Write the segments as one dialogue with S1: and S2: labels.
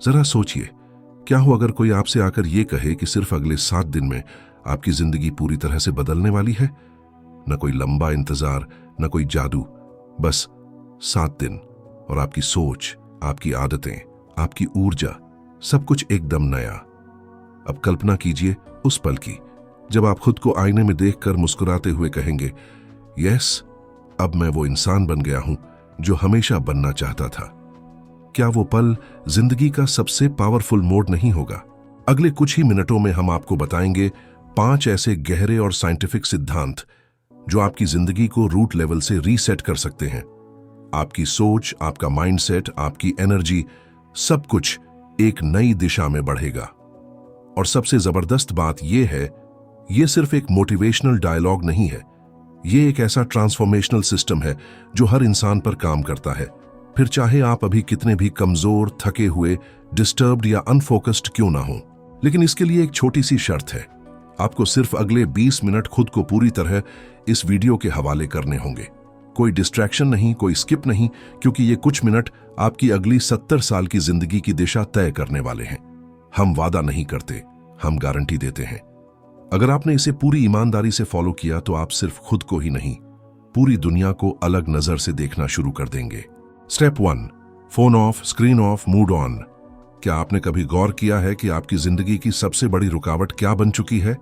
S1: जरा सोचिए, क्या हो अगर कोई आपसे आकर ये कहे कि सिर्फ अगले 7 दिन में आपकी जिंदगी पूरी तरह से बदलने वाली है। न कोई लंबा इंतजार, न कोई जादू, बस 7 दिन और आपकी सोच, आपकी आदतें, आपकी ऊर्जा, सब कुछ एकदम नया। अब कल्पना कीजिए उस पल की जब आप खुद को आईने में देखकर मुस्कुराते हुए कहेंगे, यस, अब मैं वो इंसान बन गया हूं जो हमेशा बनना चाहता था। क्या वो पल जिंदगी का सबसे पावरफुल मोड नहीं होगा? अगले कुछ ही मिनटों में हम आपको बताएंगे 5 ऐसे गहरे और साइंटिफिक सिद्धांत जो आपकी जिंदगी को रूट लेवल से रीसेट कर सकते हैं। आपकी सोच, आपका माइंडसेट, आपकी एनर्जी, सब कुछ एक नई दिशा में बढ़ेगा। और सबसे जबरदस्त बात यह है, यह सिर्फ एक मोटिवेशनल डायलॉग नहीं है, यह एक ऐसा ट्रांसफॉर्मेशनल सिस्टम है जो हर इंसान पर काम करता है। फिर चाहे आप अभी कितने भी कमजोर, थके हुए, डिस्टर्ब्ड या अनफोकस्ड क्यों ना हो। लेकिन इसके लिए एक छोटी सी शर्त है, आपको सिर्फ अगले 20 मिनट खुद को पूरी तरह इस वीडियो के हवाले करने होंगे। कोई डिस्ट्रैक्शन नहीं, कोई स्किप नहीं, क्योंकि ये कुछ मिनट आपकी अगली 70 साल की जिंदगी की दिशा तय करने वाले हैं। हम वादा नहीं करते, हम गारंटी देते हैं। अगर आपने इसे पूरी ईमानदारी से फॉलो किया तो आप सिर्फ खुद को ही नहीं, पूरी दुनिया को अलग नजर से देखना शुरू कर देंगे। Step 1, phone of, screen of, mood on. क्या आपने कभी गौर किया है कि आपकी जिंदगी की सबसे बड़ी रुकावट क्या बन चुकी है?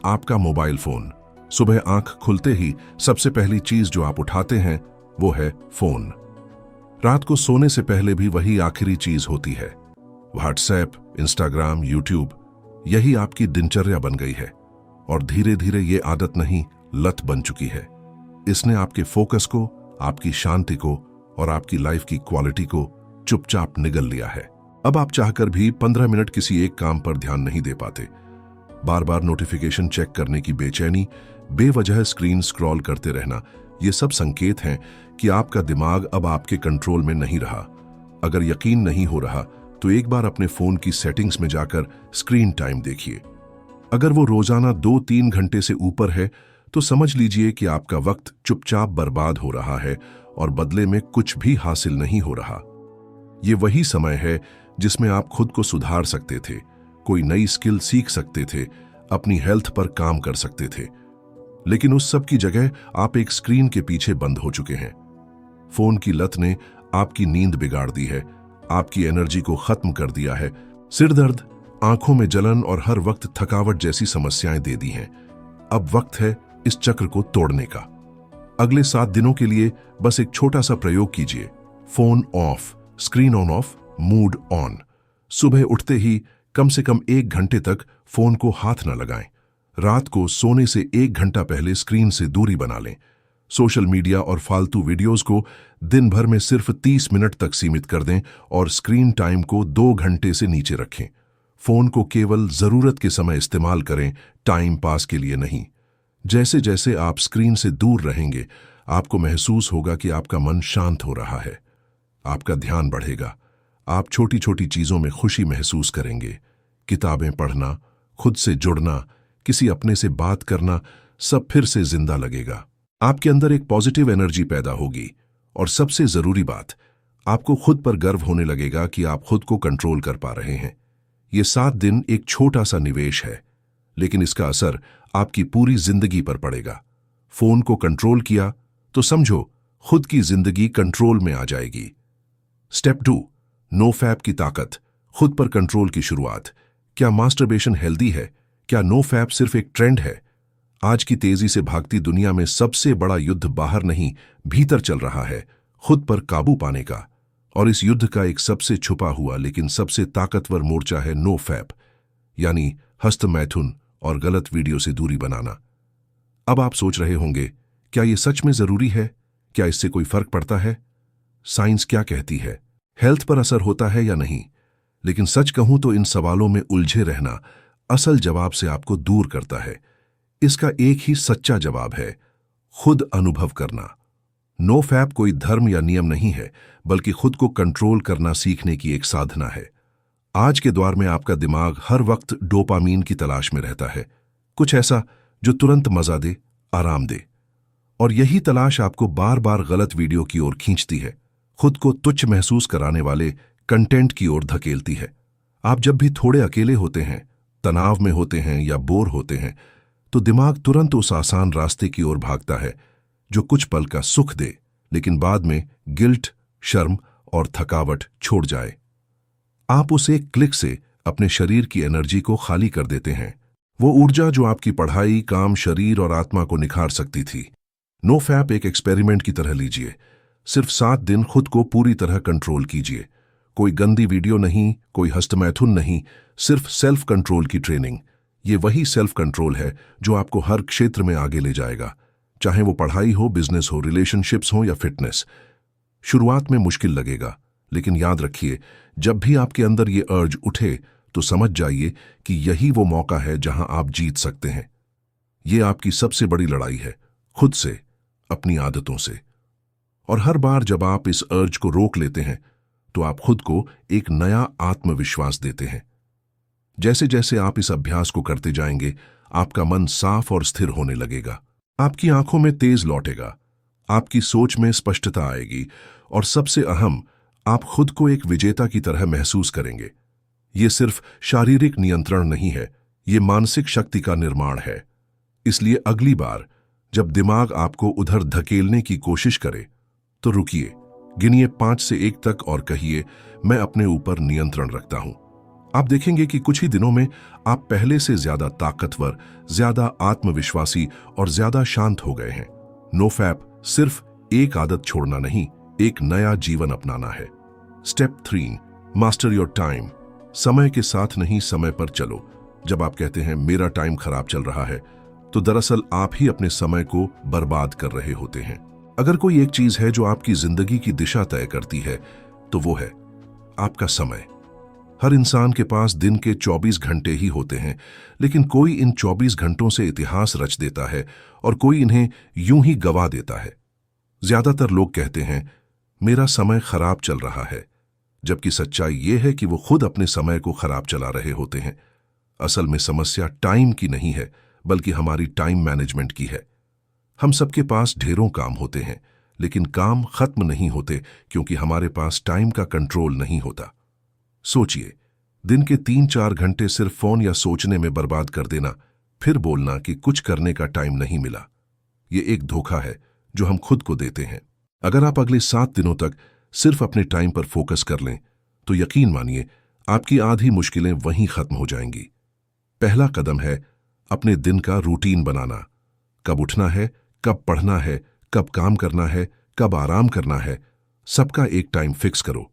S1: आपका मोबाइल फोन। सुबह आंख खुलते ही सबसे पहली चीज जो आप उठाते हैं वो है फोन। रात को सोने से पहले भी वही आखिरी चीज होती है। व्हाट्सएप, इंस्टाग्राम, यूट्यूब, यही आपकी दिनचर्या बन गई है। और धीरे धीरे ये आदत नहीं, लत बन चुकी है। इसने आपके फोकस को, आपकी शांति को और आपकी लाइफ की क्वालिटी को चुपचाप निगल लिया है। अब आप चाहकर भी 15 मिनट किसी एक काम पर ध्यान नहीं दे पाते। बार बार नोटिफिकेशन चेक करने की बेचैनी, बेवजह स्क्रीन स्क्रॉल करते रहना, ये सब संकेत हैं कि आपका दिमाग अब आपके कंट्रोल में नहीं रहा। अगर यकीन नहीं हो रहा तो एक बार अपने फोन की सेटिंग्स में जाकर स्क्रीन टाइम देखिए। अगर वो रोजाना 2-3 घंटे से ऊपर है तो समझ लीजिए कि आपका वक्त चुपचाप बर्बाद हो रहा है और बदले में कुछ भी हासिल नहीं हो रहा। ये वही समय है जिसमें आप खुद को सुधार सकते थे, कोई नई स्किल सीख सकते थे, अपनी हेल्थ पर काम कर सकते थे। लेकिन उस सब की जगह आप एक स्क्रीन के पीछे बंद हो चुके हैं। फोन की लत ने आपकी नींद बिगाड़ दी है, आपकी एनर्जी को खत्म कर दिया है, सिर दर्द, आंखों में जलन और हर वक्त थकावट जैसी समस्याएं दे दी हैं। अब वक्त है इस चक्र को तोड़ने का। अगले 7 दिनों के लिए बस एक छोटा सा प्रयोग कीजिए। Phone of, screen on off, mood on. सुबह उठते ही कम से कम 1 घंटे तक फोन को हाथ न लगाएं। रात को सोने से 1 घंटा पहले स्क्रीन से दूरी बना लें। सोशल मीडिया और फालतू वीडियोस को दिन भर में सिर्फ 30 मिनट तक सीमित कर दें और स्क्रीन टाइम को 2 घंटे से नीचे रखें। फोन को केवल जरूरत के समय इस्तेमाल करें, टाइम पास के लिए नहीं। जैसे जैसे आप स्क्रीन से दूर रहेंगे, आपको महसूस होगा कि आपका मन शांत हो रहा है, आपका ध्यान बढ़ेगा, आप छोटी छोटी चीजों में खुशी महसूस करेंगे। किताबें पढ़ना, खुद से जुड़ना, किसी अपने से बात करना, सब फिर से जिंदा लगेगा। आपके अंदर एक पॉजिटिव एनर्जी पैदा होगी और सबसे जरूरी बात, आपको खुद पर गर्व होने लगेगा कि आप खुद को कंट्रोल कर पा रहे हैं। ये 7 दिन एक छोटा सा निवेश है, लेकिन इसका असर आपकी पूरी जिंदगी पर पड़ेगा। फोन को कंट्रोल किया तो समझो खुद की जिंदगी कंट्रोल में आ जाएगी। स्टेप 2, नो फैप की ताकत, खुद पर कंट्रोल की शुरुआत। क्या मास्टरबेशन हेल्दी है? क्या नो फैप सिर्फ एक ट्रेंड है? आज की तेजी से भागती दुनिया में सबसे बड़ा युद्ध बाहर नहीं, भीतर चल रहा है, खुद पर काबू पाने का। और इस युद्ध का एक सबसे छुपा हुआ लेकिन सबसे ताकतवर मोर्चा है नो फैप, यानी हस्त मैथुन और गलत वीडियो से दूरी बनाना। अब आप सोच रहे होंगे, क्या यह सच में जरूरी है? क्या इससे कोई फर्क पड़ता है? साइंस क्या कहती है? हेल्थ पर असर होता है या नहीं? लेकिन सच कहूं तो इन सवालों में उलझे रहना असल जवाब से आपको दूर करता है। इसका एक ही सच्चा जवाब है, खुद अनुभव करना। नो फैप कोई धर्म या नियम नहीं है, बल्कि खुद को कंट्रोल करना सीखने की एक साधना है। आज के दौर में आपका दिमाग हर वक्त डोपामीन की तलाश में रहता है, कुछ ऐसा जो तुरंत मजा दे, आराम दे। और यही तलाश आपको बार बार गलत वीडियो की ओर खींचती है, खुद को तुच्छ महसूस कराने वाले कंटेंट की ओर धकेलती है। आप जब भी थोड़े अकेले होते हैं, तनाव में होते हैं या बोर होते हैं, तो दिमाग तुरंत उस आसान रास्ते की ओर भागता है जो कुछ पल का सुख दे, लेकिन बाद में गिल्ट, शर्म और थकावट छोड़ जाए। आप उस एक क्लिक से अपने शरीर की एनर्जी को खाली कर देते हैं, वो ऊर्जा जो आपकी पढ़ाई, काम, शरीर और आत्मा को निखार सकती थी। नो फैप एक एक्सपेरिमेंट की तरह लीजिए। सिर्फ 7 दिन खुद को पूरी तरह कंट्रोल कीजिए। कोई गंदी वीडियो नहीं, कोई हस्तमैथुन नहीं, सिर्फ सेल्फ कंट्रोल की ट्रेनिंग। ये वही सेल्फ कंट्रोल है जो आपको हर क्षेत्र में आगे ले जाएगा, चाहे वो पढ़ाई हो, बिजनेस हो, रिलेशनशिप्स हो या फिटनेस। शुरुआत में मुश्किल लगेगा, लेकिन याद रखिए, जब भी आपके अंदर ये अर्ज उठे तो समझ जाइए कि यही वो मौका है जहां आप जीत सकते हैं। ये आपकी सबसे बड़ी लड़ाई है, खुद से, अपनी आदतों से। और हर बार जब आप इस अर्ज को रोक लेते हैं तो आप खुद को एक नया आत्मविश्वास देते हैं। जैसे जैसे आप इस अभ्यास को करते जाएंगे, आपका मन साफ और स्थिर होने लगेगा। आपकी आंखों में तेज लौटेगा, आपकी सोच में स्पष्टता आएगी और सबसे अहम, आप खुद को एक विजेता की तरह महसूस करेंगे। ये सिर्फ शारीरिक नियंत्रण नहीं है, ये मानसिक शक्ति का निर्माण है। इसलिए अगली बार जब दिमाग आपको उधर धकेलने की कोशिश करे तो रुकिए, गिनिए 5 से 1 तक और कहिए, मैं अपने ऊपर नियंत्रण रखता हूं। आप देखेंगे कि कुछ ही दिनों में आप पहले से ज्यादा ताकतवर, ज्यादा आत्मविश्वासी और ज्यादा शांत हो गए हैं। नो फैप सिर्फ एक आदत छोड़ना नहीं, एक नया जीवन अपनाना है। Step 3, master your time. समय के साथ नहीं, समय पर चलो। जब आप कहते हैं मेरा टाइम खराब चल रहा है, तो दरअसल आप ही अपने समय को बर्बाद कर रहे होते हैं। अगर कोई एक चीज है जो आपकी जिंदगी की दिशा तय करती है, तो वो है आपका समय। हर इंसान के पास दिन के 24 घंटे ही होते हैं, लेकिन कोई इन 24 घंटों से इतिहास रच देता है और कोई इन्हें यूं ही गवा देता है। ज्यादातर लोग कहते हैं मेरा समय खराब चल रहा है, जबकि सच्चाई ये है कि वो खुद अपने समय को खराब चला रहे होते हैं। असल में समस्या टाइम की नहीं है, बल्कि हमारी टाइम मैनेजमेंट की है। हम सबके पास ढेरों काम होते हैं, लेकिन काम खत्म नहीं होते क्योंकि हमारे पास टाइम का कंट्रोल नहीं होता। सोचिए, दिन के 3-4 घंटे सिर्फ फोन या सोचने में बर्बाद कर देना, फिर बोलना कि कुछ करने का टाइम नहीं मिला। ये एक धोखा है जो हम खुद को देते हैं। अगर आप अगले 7 दिनों तक सिर्फ अपने टाइम पर फोकस कर लें, तो यकीन मानिए आपकी आधी मुश्किलें वहीं खत्म हो जाएंगी। पहला कदम है अपने दिन का रूटीन बनाना। कब उठना है, कब पढ़ना है, कब काम करना है, कब आराम करना है, सबका एक टाइम फिक्स करो।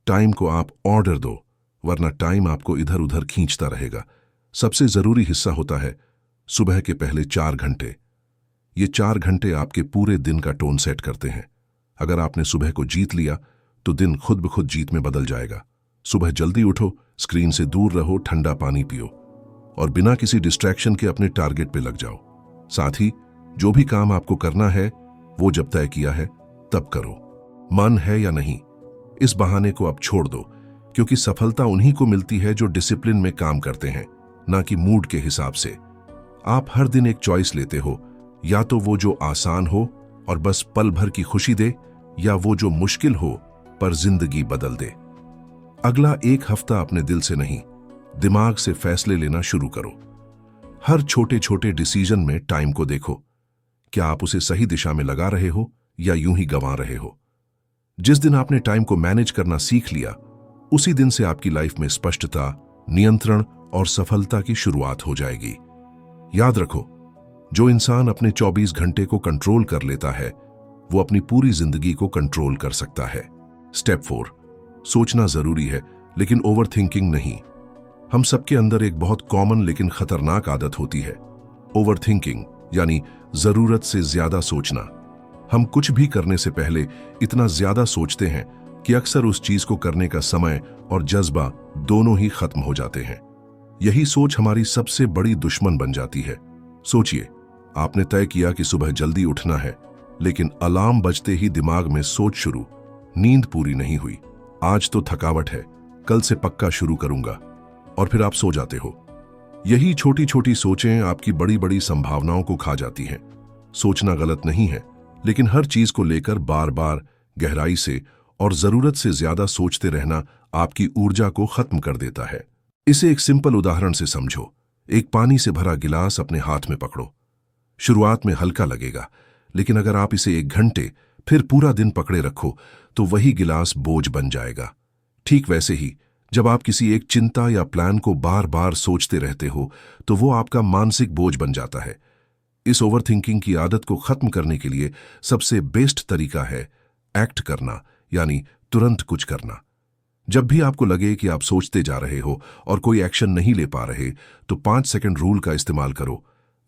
S1: टाइम को आप ऑर्डर दो, वरना टाइम आपको इधर उधर खींचता रहेगा। सबसे जरूरी हिस्सा होता है सुबह के पहले 4 घंटे। ये 4 घंटे आपके पूरे दिन का टोन सेट करते हैं। अगर आपने सुबह को जीत लिया, तो दिन खुद ब खुद जीत में बदल जाएगा। सुबह जल्दी उठो, स्क्रीन से दूर रहो, ठंडा पानी पियो और बिना किसी डिस्ट्रैक्शन के अपने टारगेट पे लग जाओ। साथ ही जो भी काम आपको करना है, वो जब तय किया है तब करो। मन है या नहीं, इस बहाने को अब छोड़ दो, क्योंकि सफलता उन्हीं को मिलती है जो डिसिप्लिन में काम करते हैं, ना कि मूड के हिसाब से। आप हर दिन एक चॉइस लेते हो, या तो वो जो आसान हो और बस पल भर की खुशी दे, या वो जो मुश्किल हो पर जिंदगी बदल दे। अगला 1 हफ्ता अपने दिल से नहीं, दिमाग से फैसले लेना शुरू करो। हर छोटे छोटे डिसीजन में टाइम को देखो। क्या आप उसे सही दिशा में लगा रहे हो या यूं ही गंवा रहे हो? जिस दिन आपने टाइम को मैनेज करना सीख लिया, उसी दिन से आपकी लाइफ में स्पष्टता, नियंत्रण और सफलता की शुरुआत हो जाएगी। याद रखो, जो इंसान अपने 24 घंटे को कंट्रोल कर लेता है, वो अपनी पूरी जिंदगी को कंट्रोल कर सकता है। स्टेप 4, सोचना जरूरी है, लेकिन ओवर थिंकिंग नहीं। हम सबके अंदर एक बहुत कॉमन लेकिन खतरनाक आदत होती है, ओवर थिंकिंग, यानी जरूरत से ज्यादा सोचना। हम कुछ भी करने से पहले इतना ज्यादा सोचते हैं कि अक्सर उस चीज को करने का समय और जज्बा दोनों ही खत्म हो जाते हैं। यही सोच हमारी सबसे बड़ी दुश्मन बन जाती है। सोचिए, आपने तय किया कि सुबह जल्दी उठना है, लेकिन अलार्म बजते ही दिमाग में सोच शुरू, नींद पूरी नहीं हुई, आज तो थकावट है, कल से पक्का शुरू करूंगा, और फिर आप सो जाते हो। यही छोटी छोटी सोचें आपकी बड़ी बड़ी संभावनाओं को खा जाती हैं। सोचना गलत नहीं है, लेकिन हर चीज को लेकर बार बार गहराई से और जरूरत से ज्यादा सोचते रहना आपकी ऊर्जा को खत्म कर देता है। इसे एक सिंपल उदाहरण से समझो। एक पानी से भरा गिलास अपने हाथ में पकड़ो। शुरुआत में हल्का लगेगा, लेकिन अगर आप इसे 1 घंटे फिर पूरा दिन पकड़े रखो तो वही गिलास बोझ बन जाएगा। ठीक वैसे ही जब आप किसी एक चिंता या प्लान को बार बार सोचते रहते हो तो वो आपका मानसिक बोझ बन जाता है। इस ओवरथिंकिंग की आदत को खत्म करने के लिए सबसे बेस्ट तरीका है एक्ट करना, यानी तुरंत कुछ करना। जब भी आपको लगे कि आप सोचते जा रहे हो और कोई एक्शन नहीं ले पा रहे तो 5 सेकंड रूल का इस्तेमाल करो।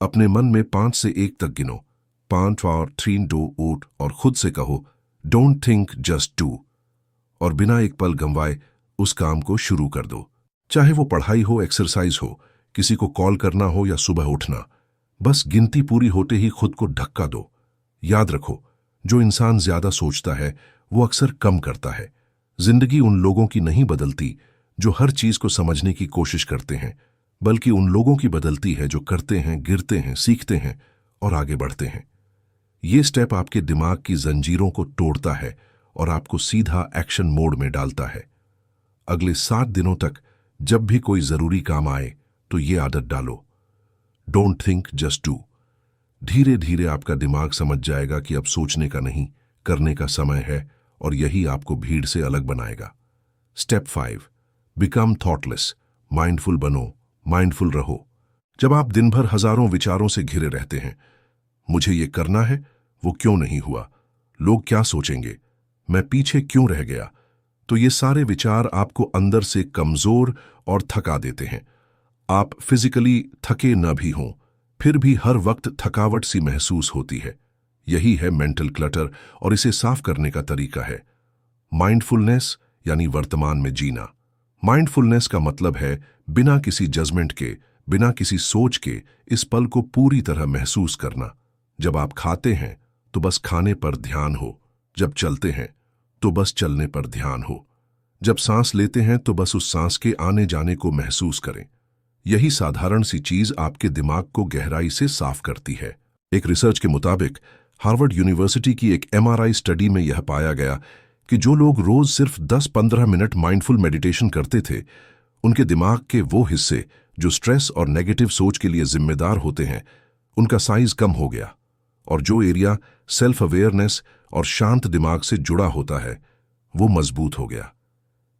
S1: अपने मन में 5 से 1 तक गिनो, 5 4 3 2 8, और खुद से कहो डोंट थिंक जस्ट डू, और बिना एक पल गंवाए उस काम को शुरू कर दो। चाहे वो पढ़ाई हो, एक्सरसाइज हो, किसी को कॉल करना हो या सुबह उठना, बस गिनती पूरी होते ही खुद को धक्का दो। याद रखो, जो इंसान ज्यादा सोचता है वो अक्सर कम करता है। जिंदगी उन लोगों की नहीं बदलती जो हर चीज को समझने की कोशिश करते हैं, बल्कि उन लोगों की बदलती है जो करते हैं, गिरते हैं, सीखते हैं और आगे बढ़ते हैं। ये स्टेप आपके दिमाग की जंजीरों को तोड़ता है और आपको सीधा एक्शन मोड में डालता है। अगले 7 दिनों तक जब भी कोई जरूरी काम आए तो ये आदत डालो, डोंट थिंक जस्ट डू। धीरे धीरे आपका दिमाग समझ जाएगा कि अब सोचने का नहीं, करने का समय है, और यही आपको भीड़ से अलग बनाएगा। Step 5, become thoughtless. माइंडफुल बनो, माइंडफुल रहो। जब आप दिन भर हजारों विचारों से घिरे रहते हैं, मुझे ये करना है, वो क्यों नहीं हुआ, लोग क्या सोचेंगे, मैं पीछे क्यों रह गया, तो ये सारे विचार आपको अंदर से कमजोर और थका देते हैं। आप फिजिकली थके न भी हों, फिर भी हर वक्त थकावट सी महसूस होती है। यही है मेंटल क्लटर, और इसे साफ करने का तरीका है माइंडफुलनेस, यानी वर्तमान में जीना। माइंडफुलनेस का मतलब है बिना किसी जजमेंट के, बिना किसी सोच के इस पल को पूरी तरह महसूस करना। जब आप खाते हैं तो बस खाने पर ध्यान हो, जब चलते हैं तो बस चलने पर ध्यान हो, जब सांस लेते हैं तो बस उस सांस के आने जाने को महसूस करें। यही साधारण सी चीज आपके दिमाग को गहराई से साफ करती है। एक रिसर्च के मुताबिक हार्वर्ड यूनिवर्सिटी की एक MRI स्टडी में यह पाया गया कि जो लोग रोज सिर्फ 10-15 मिनट माइंडफुल मेडिटेशन करते थे, उनके दिमाग के वो हिस्से जो स्ट्रेस और नेगेटिव सोच के लिए जिम्मेदार होते हैं, उनका साइज कम हो गया, और जो एरिया सेल्फ अवेयरनेस और शांत दिमाग से जुड़ा होता है वो मजबूत हो गया।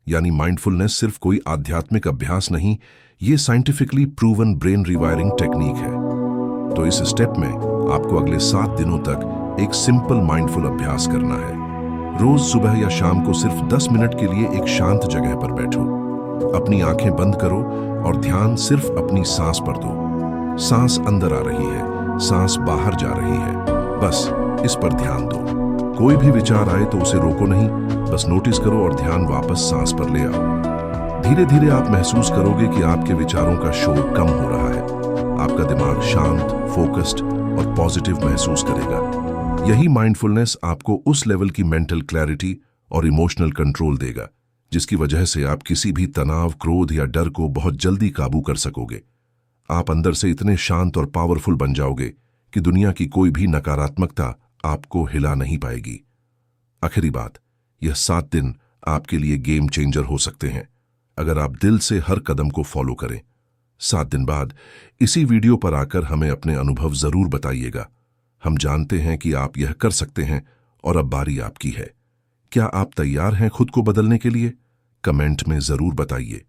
S1: यानी माइंडफुलनेस सिर्फ कोई आध्यात्मिक अभ्यास नहीं, ये scientifically proven brain rewiring technique है। तो इस स्टेप में आपको अगले 7 दिनों तक एक सिंपल माइंडफुल अभ्यास करना है। रोज सुबह या शाम को सिर्फ 10 मिनट के लिए एक शांत जगह पर बैठो, अपनी आंखें बंद करो और ध्यान सिर्फ अपनी सांस पर दो। सांस अंदर आ रही है, सांस बाहर जा रही है, बस इस पर ध्यान दो। कोई भी विचार आए तो उसे रोको नहीं, बस नोटिस करो और ध्यान वापस सांस पर ले आओ। धीरे धीरे आप महसूस करोगे कि आपके विचारों का शोर कम हो रहा है। आपका दिमाग शांत, फोकस्ड और पॉजिटिव महसूस करेगा। यही माइंडफुलनेस आपको उस लेवल की मेंटल क्लैरिटी और इमोशनल कंट्रोल देगा जिसकी वजह से आप किसी भी तनाव, क्रोध या डर को बहुत जल्दी काबू कर सकोगे। आप अंदर से इतने शांत और पावरफुल बन जाओगे कि दुनिया की कोई भी नकारात्मकता आपको हिला नहीं पाएगी। आखिरी बात, यह 7 दिन आपके लिए गेम चेंजर हो सकते हैं अगर आप दिल से हर कदम को फॉलो करें। 7 दिन बाद इसी वीडियो पर आकर हमें अपने अनुभव जरूर बताइएगा। हम जानते हैं कि आप यह कर सकते हैं और अब बारी आपकी है। क्या आप तैयार हैं खुद को बदलने के लिए? कमेंट में जरूर बताइए।